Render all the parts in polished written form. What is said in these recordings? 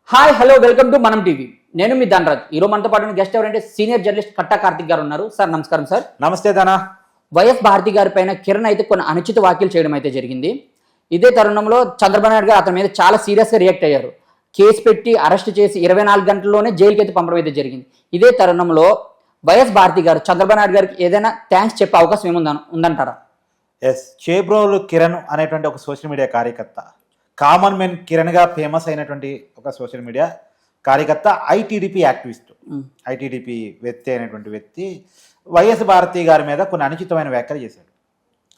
Hi hello welcome to మనం TV. నేను మీ ధనరాజ్. ఈరోజు మనతో పాటు గెస్ట్ ఎవరంటే సీనియర్ జర్నలిస్ట్ కట్టా కార్తిక్ గారు ఉన్నారు. సార్ నమస్కారం. సార్ నమస్తే ధనా. వైఎస్ భారతి గారి పైన కిరణ్ అయితే కొన్ని అనుచిత వ్యాఖ్యలు చేయడం అయితే జరిగింది. ఇదే తరుణంలో చంద్రబాబు నాయుడు గారు అతని మీద చాలా సీరియస్ గా రియాక్ట్ అయ్యారు. కేసు పెట్టి అరెస్ట్ చేసి 24 గంటల్లోనే జైలుకి అయితే పంపడం అయితే జరిగింది. ఇదే తరుణంలో వైఎస్ భారతి గారు చంద్రబాబు నాయుడు గారికి ఏదైనా థ్యాంక్స్ చెప్పే అవకాశం ఉందంటారా? చేబ్రోలు కిరణ్ అనేటువంటి ఒక సోషల్ మీడియా కార్యకర్త, కామన్ మెన్ కిరణ్ గా ఫేమస్ అయినటువంటి ఒక సోషల్ మీడియా కార్యకర్త, ఐటీడీపీ యాక్టివిస్ట్, ఐటీడీపీ వ్యక్తి అయినటువంటి వ్యక్తి వైఎస్ భారతి గారి మీద కొన్ని అనుచితమైన వ్యాఖ్యలు చేశాడు.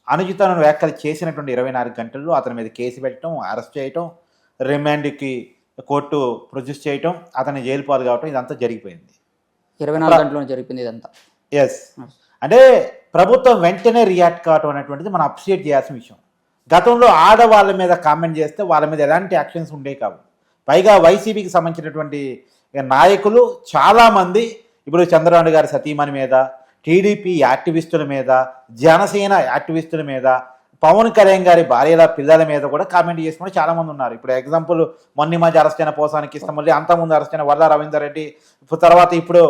అనుచితమైన వ్యాఖ్యలు చేసినటువంటి 24 గంటల్లో అతని మీద కేసు పెట్టడం, అరెస్ట్ చేయటం, రిమాండ్కి కోర్టు ప్రొడ్యూస్ చేయటం, అతన్ని జైలు పాలు కావటం, ఇదంతా జరిగిపోయింది. 24 గంటల్లోనే జరిగింది ఇదంతా. అంటే ప్రభుత్వం వెంటనే రియాక్ట్ కావటం అనేటువంటిది మనం అప్రిషియేట్ చేయాల్సిన విషయం. గతంలో ఆడవాళ్ళ మీద కామెంట్ చేస్తే వాళ్ళ మీద ఎలాంటి యాక్షన్స్ ఉండేవి కావు. పైగా వైసీపీకి సంబంధించినటువంటి నాయకులు చాలామంది ఇప్పుడు చంద్రబాబు గారి సతీమణి మీద, టీడీపీ యాక్టివిస్టుల మీద, జనసేన యాక్టివిస్టుల మీద, పవన్ కళ్యాణ్ గారి భార్యల పిల్లల మీద కూడా కామెంట్ చేసుకుని చాలామంది ఉన్నారు. ఇప్పుడు ఎగ్జాంపుల్ మొన్న మధ్య అరెస్ట్ అయిన పోసానికి ఇష్టమల్లి, అంతకుముందు అరెస్ట్ అయిన వల్ల రవీందర్ రెడ్డి, తర్వాత ఇప్పుడు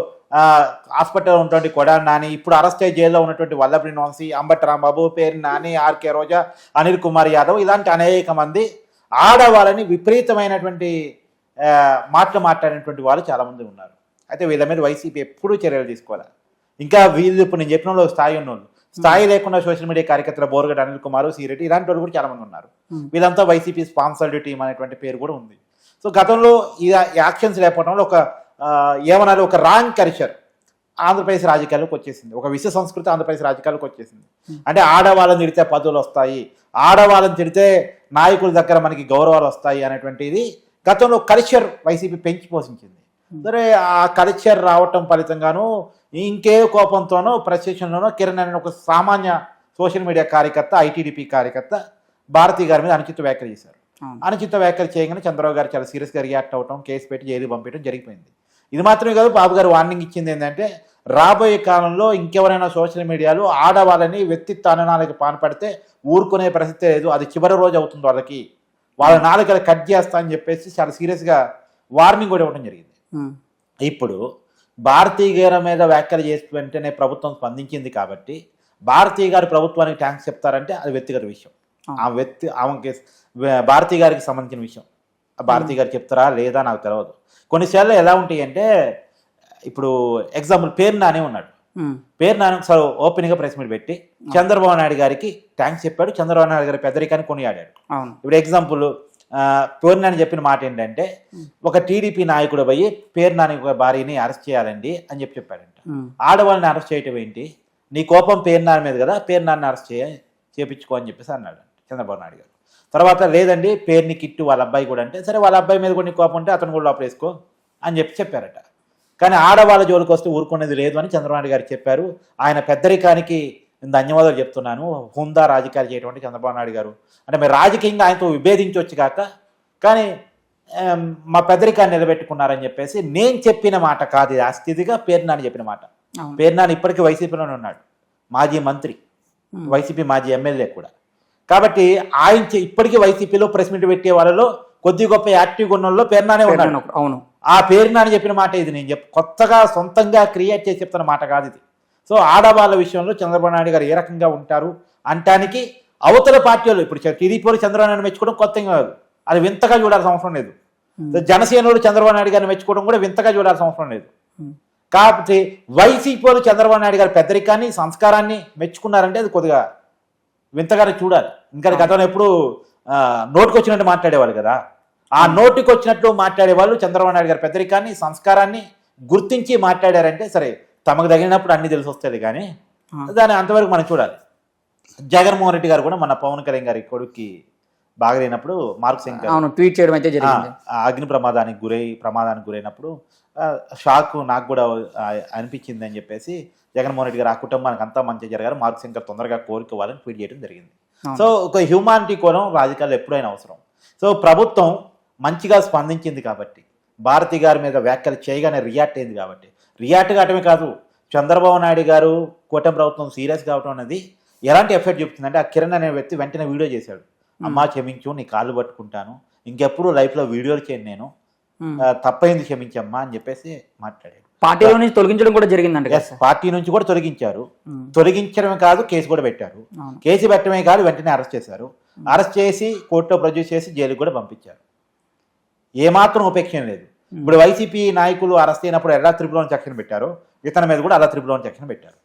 హాస్పిటల్లో ఉన్నటువంటి కొడాలి నాని, ఇప్పుడు అరెస్ట్ అయ్యి జైల్లో ఉన్నటువంటి వల్లభి వంశీ, అంబటి రాంబాబు, పేరు నాని, ఆర్కే రోజా, అనిల్ కుమార్ యాదవ్, ఇలాంటి అనేక మంది ఆడవాళ్ళని విపరీతమైనటువంటి మాటలు మాట్లాడినటువంటి వాళ్ళు చాలామంది ఉన్నారు. అయితే వీళ్ళ మీద వైసీపీ ఎప్పుడూ చర్యలు తీసుకోవాలి. ఇంకా వీళ్ళు ఇప్పుడు నేను చెప్పిన వాళ్ళు స్థాయి ఉన్నోళ్ళు, స్థాయి లేకుండా సోషల్ మీడియా కార్యకర్తల బోర్గడ్ అనిల్ కుమార్, సిరెడ్డి, ఇలాంటి వాళ్ళు కూడా చాలామంది ఉన్నారు. వీళ్ళంతా వైసీపీ స్పాన్సర్డ్ టీం అనేటువంటి పేరు కూడా ఉంది. సో గతంలో ఈ యాక్షన్స్ లేకపోవడంలో ఏమన్నారు, ఒక రాంగ్ కల్చర్ ఆంధ్రప్రదేశ్ రాజకీయాల్లోకి వచ్చేసింది, ఒక విశ్వ సంస్కృతి ఆంధ్రప్రదేశ్ రాజకీయాల్లోకి వచ్చేసింది. అంటే ఆడవాళ్ళని తిడితే పదవులు వస్తాయి, ఆడవాళ్ళని తిడితే నాయకుల దగ్గర మనకి గౌరవాలు వస్తాయి అనేటువంటిది గతంలో కల్చర్ వైసీపీ పెంచి పోషించింది. సరే, ఆ కల్చర్ రావటం ఫలితంగాను ఇంకే కోపంతోనో ప్రత్యక్షంలోనో కిరణ్ అనే ఒక సామాన్య సోషల్ మీడియా కార్యకర్త, ఐటీడీపీ కార్యకర్త భారతి గారి మీద అనుచిత వ్యాఖ్యలు చేశారు. అనుచిత వ్యాఖ్యలు చేయగానే చంద్రబాబు గారు చాలా సీరియస్గా రియాక్ట్ అవ్వటం, కేసు పెట్టి జైలు పంపించడం జరిగిపోయింది. ఇది మాత్రమే కాదు, బాబు గారు వార్నింగ్ ఇచ్చింది ఏంటంటే రాబోయే కాలంలో ఇంకెవరైనా సోషల్ మీడియాలో ఆడవాళ్ళని వ్యక్తిత్వానికి పాల్పడితే ఊరుకునే పరిస్థితి లేదు, అది చివరి రోజు అవుతుంది, వాళ్ళ నాలుకలు కట్ చేస్తా అని చెప్పేసి చాలా సీరియస్గా వార్నింగ్ కూడా ఇవ్వడం జరిగింది. ఇప్పుడు భారతీయ గారి మీద వ్యాఖ్యలు చేసి వెంటనే ప్రభుత్వం స్పందించింది కాబట్టి భారతీయ గారి ప్రభుత్వానికి థ్యాంక్స్ చెప్తారంటే అది వ్యక్తిగత విషయం. ఆమెకి భారతీయ గారికి సంబంధించిన విషయం. భారతీయ గారు చెప్తారా లేదా నాకు తెలియదు. కొన్నిసార్లు ఎలా ఉంటాయి అంటే, ఇప్పుడు ఎగ్జాంపుల్ పేరు నాని ఉన్నాడు, పేరు నాని ఒకసారి ఓపెన్గా ప్రెస్ మీట్ పెట్టి చంద్రబాబు నాయుడు గారికి థ్యాంక్స్ చెప్పాడు, చంద్రబాబు నాయుడు గారి పెద్దరికాన్ని కొనియాడాడు. ఇప్పుడు ఎగ్జాంపుల్ పేరు నాని చెప్పిన మాట ఏంటంటే, ఒక టీడీపీ నాయకుడు పోయి పేరు నాని భార్యని అరెస్ట్ చేయాలండి అని చెప్పాడంట. ఆడవాళ్ళని అరెస్ట్ చేయటం ఏంటి, నీ కోపం పేరు నాని మీద కదా, పేరు నాన్ని అరెస్ట్ చేయించుకో అని చెప్పేసి అన్నాడు చంద్రబాబు నాయుడు గారు. తర్వాత లేదండి పేరుని కిట్టు వాళ్ళ అబ్బాయి కూడా అంటే, సరే వాళ్ళ అబ్బాయి మీద కూడా నీ కోపం ఉంటే అతను కూడా లోపల వేసుకో అని చెప్పారట. కానీ ఆడవాళ్ళ జోలికి వస్తే ఊరుకునేది లేదు అని చంద్రబాబు నాయుడు గారు చెప్పారు. ఆయన పెద్దరికానికి నేను ధన్యవాదాలు చెప్తున్నాను. హుందా రాజకీయాలు చేయటువంటి చంద్రబాబు నాయుడు గారు అంటే మీరు రాజకీయంగా ఆయనతో విభేదించవచ్చు కాక, కానీ మా పెద్దరికాన్ని నిలబెట్టుకున్నారని చెప్పేసి నేను చెప్పిన మాట కాదు, ఆ స్థితిగా పేరు నాని చెప్పిన మాట. పేరు నాని ఇప్పటికీ వైసీపీలోనే ఉన్నాడు, మాజీ మంత్రి, వైసీపీ మాజీ ఎమ్మెల్యే కూడా. కాబట్టి ఆయన ఇప్పటికీ వైసీపీలో ప్రెస్ మీట్ పెట్టే వాళ్ళలో కొద్ది గొప్ప యాక్టివ్గా ఉన్న వాళ్ళలో పేరు నానే ఉన్నాడు. అవును, ఆ పేరు నాని చెప్పిన మాట ఇది. నేను కొత్తగా సొంతంగా క్రియేట్ చేసి చెప్తున్న మాట కాదు ఇది. సో ఆడవాళ్ళ విషయంలో చంద్రబాబు నాయుడు గారు ఏ రకంగా ఉంటారు అంటానికి అవతల పార్టీలు, ఇప్పుడు టీడీపీలో చంద్రబాబు నాయుడు మెచ్చుకోవడం కొత్తగా కాదు, అది వింతగా చూడాల్సిన అవసరం లేదు. జనసేనలో చంద్రబాబు నాయుడు గారిని మెచ్చుకోవడం కూడా వింతగా చూడాల్సిన అవసరం లేదు. కాబట్టి వైసీపీలో చంద్రబాబు నాయుడు గారి పెద్దరికాన్ని, సంస్కారాన్ని మెచ్చుకున్నారంటే అది కొద్దిగా వింతగానే చూడాలి. ఇంకా గతంలో ఎప్పుడు నోటికి వచ్చినట్టు మాట్లాడేవాళ్ళు కదా, ఆ నోటికి వచ్చినట్లు మాట్లాడేవాళ్ళు చంద్రబాబు నాయుడు గారి పెద్దరికాన్ని, సంస్కారాన్ని గుర్తించి మాట్లాడారంటే సరే, తమకు తగినప్పుడు అన్ని తెలిసి వస్తుంది. కానీ దాన్ని అంతవరకు మనం చూడాలి. జగన్మోహన్ రెడ్డి గారు కూడా మన పవన్ కళ్యాణ్ గారి కొడుక్కి బాగలేనప్పుడు మార్క్ సింగ్ ట్వీట్ చేయడం అయితే జరిగింది. అగ్ని ప్రమాదానికి గురైనప్పుడు షాక్ నాకు కూడా అనిపించింది అని చెప్పేసి జగన్మోహన్ రెడ్డి గారు ఆ కుటుంబానికి అంతా మంచి జరగాలి, మార్క్ సింగ్ తొందరగా కోరుకోవాలని ట్వీట్ చేయడం జరిగింది. సో ఒక హ్యూమానిటీ కోణం రాజకీయాల్లో ఎప్పుడైనా అవసరం. సో ప్రభుత్వం మంచిగా స్పందించింది కాబట్టి, భారతి గారి మీద వ్యాఖ్యలు చేయగానే రియాక్ట్ అయింది కాబట్టి, రియాక్ట్ కావటమే కాదు, చంద్రబాబు నాయుడు గారు కూటమి ప్రభుత్వం సీరియస్ కావటం అనేది ఎలాంటి ఎఫెక్ట్ చెప్తుందంటే, ఆ కిరణ్ అనే వ్యక్తి వెంటనే వీడియో చేశాడు, అమ్మా క్షమించు, నీ కాళ్ళు పట్టుకుంటాను, ఇంకెప్పుడు లైఫ్లో వీడియోలు చేయను, నేను తప్పైంది క్షమించమ్మా అని చెప్పేసి మాట్లాడాడు. పార్టీలో నుంచి తొలగించడం కూడా జరిగిందంట కదా సార్. పార్టీ నుంచి కూడా తొలగించారు. తొలగించడమే కాదు, కేసు కూడా పెట్టారు. కేసు పెట్టడమే కాదు, వెంటనే అరెస్ట్ చేశారు. అరెస్ట్ చేసి కోర్టులో ప్రొడ్యూస్ చేసి జైలుకి కూడా పంపించారు. ఏమాత్రం ఉపేక్ష లేదు. ఇప్పుడు వైసీపీ నాయకులు అరెస్ట్ అయినప్పుడు ఎలా త్రిపులోని సెక్షన్ పెట్టారు, ఇతని మీద కూడా అలా త్రిపులోని సెక్షన్ పెట్టారు,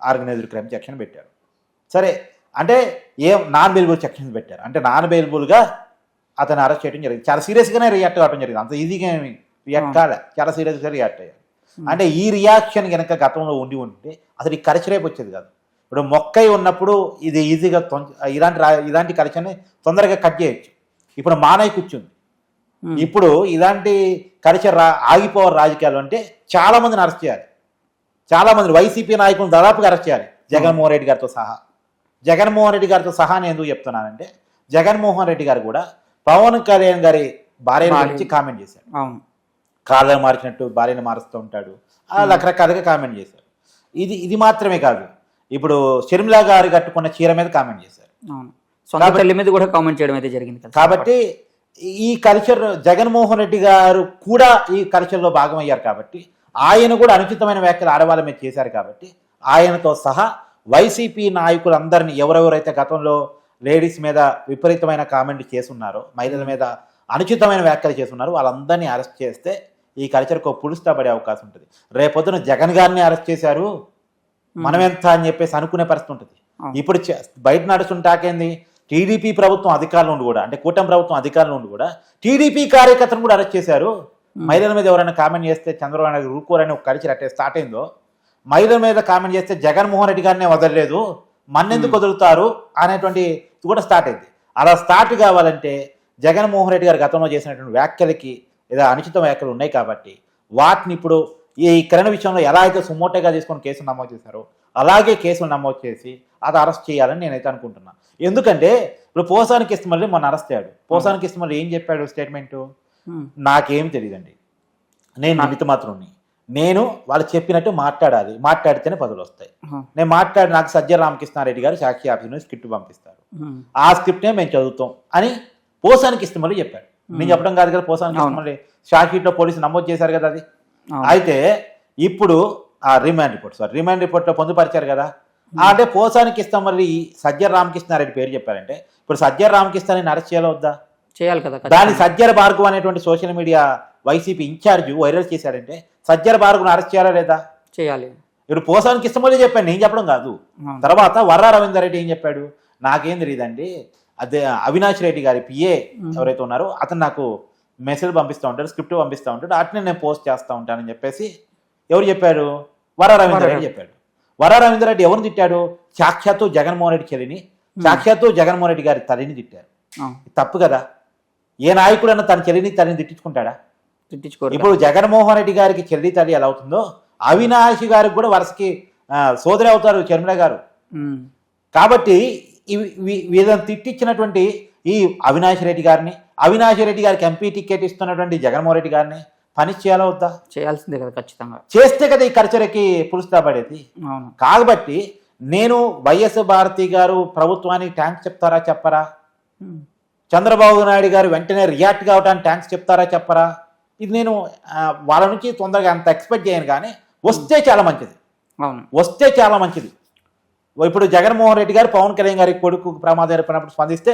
ఆర్గనైజ్డ్ క్రైమ్ సెక్షన్ పెట్టారు. సరే, అంటే నాన్ బెయిలబుల్ సెక్షన్ పెట్టారు. అంటే నాన్ బెయిలబుల్గా అతను అరెస్ట్ చేయడం జరిగింది. చాలా సీరియస్గానే రియాక్ట్ కావడం జరిగింది. అంత ఈజీగా రియాక్ట్ కాలే, చాలా సీరియస్గా రియాక్ట్ అయ్యారు. అంటే ఈ రియాక్షన్ కనుక గతంలో ఉంటే అసలు ఈ కరచరేపు వచ్చేది కాదు. ఇప్పుడు మొక్కై ఉన్నప్పుడు ఇది ఈజీగా ఇలాంటి కరచని తొందరగా కట్ చేయొచ్చు. ఇప్పుడు మానయ్య కూర్చుంది. ఇప్పుడు ఇలాంటి కల్చర్ ఆగిపోవాలి రాజకీయాలు అంటే చాలా మందిని అరెస్ట్ చేయాలి. చాలా మంది వైసీపీ నాయకులను దాదాపుగా అరెస్ట్ చేయాలి, జగన్మోహన్ రెడ్డి గారితో సహా. జగన్మోహన్ రెడ్డి గారితో సహా నేను ఎందుకు చెప్తున్నానంటే, జగన్మోహన్ రెడ్డి గారు కూడా పవన్ కళ్యాణ్ గారి భార్య గురించి కామెంట్ చేశారు. కాళ్ళని మార్చినట్టు భార్యను మారుస్తూ ఉంటాడు, రకరకాలుగా కామెంట్ చేశారు. ఇది మాత్రమే కాదు, ఇప్పుడు షర్మిలా గారు కట్టుకున్న చీర మీద కామెంట్ చేశారు. మీద కూడా కామెంట్ చేయడం అయితే జరిగింది. కాబట్టి ఈ కల్చర్ జగన్మోహన్ రెడ్డి గారు కూడా ఈ కల్చర్లో భాగమయ్యారు. కాబట్టి ఆయన కూడా అనుచితమైన వ్యాఖ్యలు ఆడవాళ్ళ మీద చేశారు. కాబట్టి ఆయనతో సహా వైసీపీ నాయకులందరినీ ఎవరెవరైతే గతంలో లేడీస్ మీద విపరీతమైన కామెంట్లు చేస్తున్నారో, మహిళల మీద అనుచితమైన వ్యాఖ్యలు చేస్తున్నారో వాళ్ళందరినీ అరెస్ట్ చేస్తే ఈ కల్చర్కు పులుస్తా పడే అవకాశం ఉంటుంది. రేపొద్దున జగన్ గారిని అరెస్ట్ చేశారు, మనం ఎంత అని చెప్పేసి అనుకునే పరిస్థితి ఉంటుంది. ఇప్పుడు బయట నడుస్తుంటాకేంది, టీడీపీ ప్రభుత్వం అధికారులు ఉండి కూడా, అంటే కూటమి ప్రభుత్వం అధికారులు ఉండి కూడా టీడీపీ కార్యకర్తను కూడా అరెస్ట్ చేశారు. మహిళల మీద ఎవరైనా కామెంట్ చేస్తే చంద్రబాబు నాయుడు రూకోరని ఒక కల్చర్ అట్టే స్టార్ట్ అయిందో, మహిళల మీద కామెంట్ చేస్తే జగన్మోహన్ రెడ్డి గారినే వదలలేదు, మన్నెందుకు వదులుతారు అనేటువంటి కూడా స్టార్ట్ అయింది. అలా స్టార్ట్ కావాలంటే జగన్మోహన్ రెడ్డి గారు గతంలో చేసినటువంటి వ్యాఖ్యలకి ఏదో అనుచిత వ్యాఖ్యలు ఉన్నాయి. కాబట్టి వాటిని ఇప్పుడు ఈ కిరణ్ విషయంలో ఎలా అయితే సుమోటోగా తీసుకొని కేసులు నమోదు చేశారో అలాగే కేసులు నమోదు చేసి అది అరెస్ట్ చేయాలని నేనైతే అనుకుంటున్నా. ఎందుకంటే ఇప్పుడు పోసాని కిష్టమల్లి మొన్న అరెస్ట్ అయ్యాడు. పోసాని కిష్టమల్లి ఏం చెప్పాడు స్టేట్మెంటు, నాకేం తెలియదండి, నేను నిమిత్త మాత్రం, నేను వాళ్ళు చెప్పినట్టు మాట్లాడాలి, మాట్లాడితేనే పదవులు వస్తాయి. నేను నాకు సజ్జల రామకృష్ణారెడ్డి గారు సాక్షి ఆఫీస్ నుంచి స్క్రిప్ట్ పంపిస్తారు, ఆ స్క్రిప్ట్నే మేము చదువుతాం అని పోసానికి ఇష్టమల్లి చెప్పాడు. నేను చెప్పడం కాదు కదా, పోసానికి ఇష్టమల్లి షార్ట్షీట్లో పోలీసు నమోదు చేశారు కదా అది. అయితే ఇప్పుడు ఆ రిమాండ్ రిపోర్ట్లో పొందుపరిచారు కదా. అంటే పోసానికి ఇష్టమల్లి సజ్జల రామకృష్ణారెడ్డి పేరు చెప్పారంటే ఇప్పుడు సజ్జల రామకృష్ణారెడ్డిని అరెస్ట్ చేయాలా వద్దా? చేయాలి కదా. దాని సజ్జల భార్గవ్ అనేటువంటి social media YCP incharge viral చేశాడంటే సజ్జల భార్గవ్ను అరెస్ట్ చేయాలా లేదా? చేయాలి. ఇప్పుడు పోసానికి ఇష్టమల్లి చెప్పాడు, నేను చెప్పడం కాదు. తర్వాత వర్రా రవీందర్ రెడ్డి ఏం చెప్పాడు, నాకేం తెలియదండి, అదే అవినాష్ రెడ్డి గారి పిఏ ఎవరైతే ఉన్నారో అతను నాకు మెసేజ్ పంపిస్తూ ఉంటాడు, స్క్రిప్ట్ పంపిస్తూ ఉంటాడు, అట్నే నేను పోస్ట్ చేస్తూ ఉంటానని చెప్పేసి ఎవరు చెప్పారు? వర్రా రవీందర్ రెడ్డి చెప్పాడు. వర్రా రవీందర్ రెడ్డి ఎవరిని తిట్టాడు? సాక్షాత్తు జగన్మోహన్ రెడ్డి చెల్లిని, సాక్షాత్తు జగన్మోహన్ రెడ్డి గారి తల్లిని తిట్టారు. తప్పు కదా. ఏ నాయకుడన్నా తన చెల్లిని తల్లిని తిట్టించుకుంటాడా? ఇప్పుడు జగన్మోహన్ రెడ్డి గారికి చెల్లి తల్లి ఎలా అవుతుందో అవినాష్ గారికి కూడా వరుసకి సోదరి అవుతారు షర్మిల గారు. కాబట్టి వీళ్ళని తిట్టించినటువంటి ఈ అవినాష్ రెడ్డి గారికి ఎంపీ టికెట్ ఇస్తున్నటువంటి జగన్మోహన్ రెడ్డి గారిని పనిష్ చేయాలా వద్దా? చేయాల్సిందే కదా, ఖచ్చితంగా చేస్తే కదా ఈ కల్చర్కి పులుస్తా పడేది. కాబట్టి నేను వైఎస్ భారతి గారు ప్రభుత్వానికి థ్యాంక్స్ చెప్తారా చెప్పరా? చంద్రబాబు నాయుడు గారు వెంటనే రియాక్ట్ కావడానికి థ్యాంక్స్ చెప్తారా చెప్పరా? ఇది నేను వాళ్ళ నుంచి తొందరగా అంత ఎక్స్పెక్ట్ చేయను, కానీ వస్తే చాలా మంచిది. వస్తే చాలా మంచిది. ఇప్పుడు జగన్మోహన్ రెడ్డి గారు పవన్ కళ్యాణ్ గారి కొడుకు ప్రమాదం ఏర్పడినప్పుడు స్పందిస్తే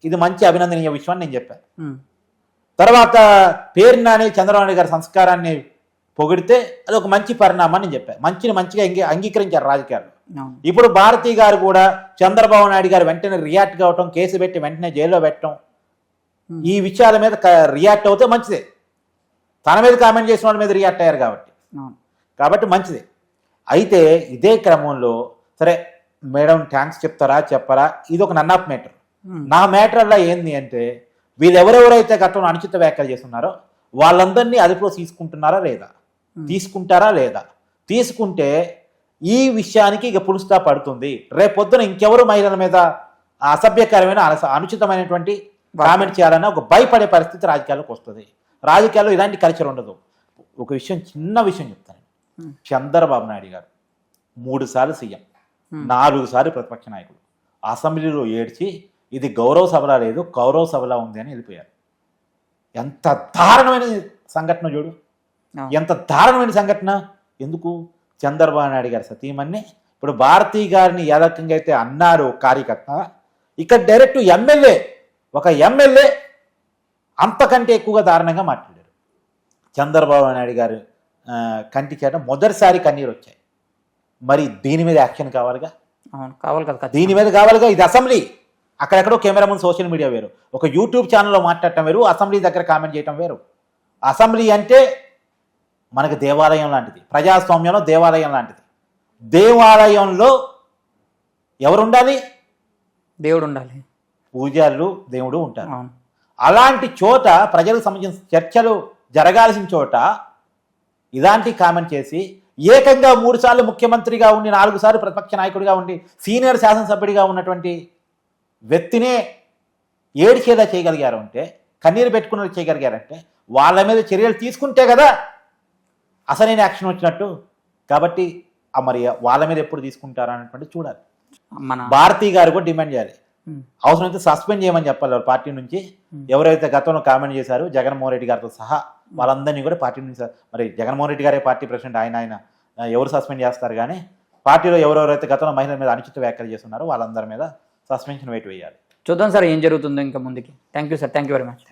ఇది మంచి అభినందనీయ విషయం అని నేను చెప్పాను. తర్వాత పేరు నాని చంద్రబాబు నాయుడు గారి సంస్కారాన్ని పొగిడితే అది ఒక మంచి పరిణామం నేను చెప్పాను. మంచిగా అంగీకరించారు రాజకీయాలు. ఇప్పుడు భారతి గారు కూడా చంద్రబాబు నాయుడు గారు వెంటనే రియాక్ట్ కావటం, కేసు పెట్టి వెంటనే జైల్లో పెట్టడం, ఈ విషయాల మీద రియాక్ట్ అవుతే మంచిదే. తన మీద కామెంట్ చేసిన వాళ్ళ మీద రియాక్ట్ అయ్యారు కాబట్టి మంచిదే. అయితే ఇదే క్రమంలో సరే మేడం థ్యాంక్స్ చెప్తారా చెప్పరా, ఇది ఒక నన్ ఆఫ్ మ్యాటర్. నా మ్యాటర్లో ఏంది అంటే వీళ్ళెవరెవరైతే గతంలో అనుచిత వ్యాఖ్యలు చేస్తున్నారో వాళ్ళందరినీ అదుపులో తీసుకుంటారా లేదా? తీసుకుంటే ఈ విషయానికి ఇక పులుస్తా పడుతుంది. రేపొద్దున ఇంకెవరు మహిళల మీద అసభ్యకరమైన అనుచితమైనటువంటి కామెంట్ చేయాలన్న ఒక భయపడే పరిస్థితి రాజకీయాల్లోకి వస్తుంది. రాజకీయాల్లో ఇలాంటి కల్చర్ ఉండదు. ఒక చిన్న విషయం చెప్తాను. చంద్రబాబు నాయుడు గారు 3 సార్లు సీఎం, 4 సార్లు ప్రతిపక్ష నాయకుడు, అసెంబ్లీలో ఏడ్చి ఇది గౌరవ సభలా లేదు కౌరవ సభలా ఉంది అని వెళ్ళిపోయారు. ఎంత దారుణమైన సంఘటన చూడు, అవును. ఎంత దారుణమైన సంఘటన. ఎందుకు? చంద్రబాబు నాయుడు గారి సతీమణి ఇప్పుడు భారతీ గారిని ఏ రకంగా అయితే అన్నారు కార్యకర్త, ఇక్కడ డైరెక్ట్ ఎమ్మెల్యే, ఒక ఎమ్మెల్యే అంతకంటే ఎక్కువగా దారుణంగా మాట్లాడారు. చంద్రబాబు నాయుడు గారు కంటి చేట మొదటిసారి కన్నీరు వచ్చాయి. మరి దీని మీద యాక్షన్ కావాలిగా, అవును కావాలి కదా ఖచ్చితంగా. దీని మీద కావాలిగా. ఇది అసెంబ్లీ, అక్కడెక్కడో కెమెరా ముందు సోషల్ మీడియా వేరు, ఒక యూట్యూబ్ ఛానల్లో మాట్లాడటం వేరు, అసెంబ్లీ దగ్గర కామెంట్ చేయటం వేరు. అసెంబ్లీ అంటే మనకి దేవాలయం లాంటిది, ప్రజాస్వామ్యంలో దేవాలయం లాంటిది. దేవాలయంలో ఎవరు ఉండాలి? దేవుడు ఉండాలి, పూజారులు, దేవుడు ఉంటారు. అవును అలాంటి చోట, ప్రజలకు సంబంధించిన చర్చలు జరగాల్సిన చోట ఇలాంటి కామెంట్ చేసి, ఏకంగా 3 సార్లు ముఖ్యమంత్రిగా ఉండి 4 సార్లు ప్రతిపక్ష నాయకుడిగా ఉండి సీనియర్ శాసనసభ్యుడిగా ఉన్నటువంటి వ్యక్తినే ఏడిచేలా చేయగలిగారు అంటే, కన్నీరు పెట్టుకున్నది చేయగలిగారంటే వాళ్ళ మీద చర్యలు తీసుకుంటే కదా అసలైన యాక్షన్ వచ్చినట్టు. కాబట్టి మరి వాళ్ళ మీద ఎప్పుడు తీసుకుంటారా అనేటువంటి చూడాలి. మన భారతీ గారు కూడా డిమాండ్ చేయాలి, ఉమ్, అవసరమైతే సస్పెండ్ చేయమని చెప్పాలి వాళ్ళ పార్టీ నుంచి. ఎవరైతే గతంలో కామెంట్ చేశారో జగన్మోహన్ రెడ్డి గారితో సహా వాళ్ళందరినీ కూడా పార్టీ నుంచి, మరి జగన్మోహన్ రెడ్డి గారే పార్టీ ప్రెసిడెంట్, ఆయన ఎవరు సస్పెండ్ చేస్తారు, కానీ పార్టీలో ఎవరెవరైతే గతంలో మహిళల మీద అనుచిత వ్యాఖ్యలు చేస్తున్నారో వాళ్ళందరి మీద సస్పెన్షన్ వేటు వేయాలి. చూద్దాం సార్ ఏం జరుగుతుందో ఇంకా ముందుకి. Thank you sir, thank you very much.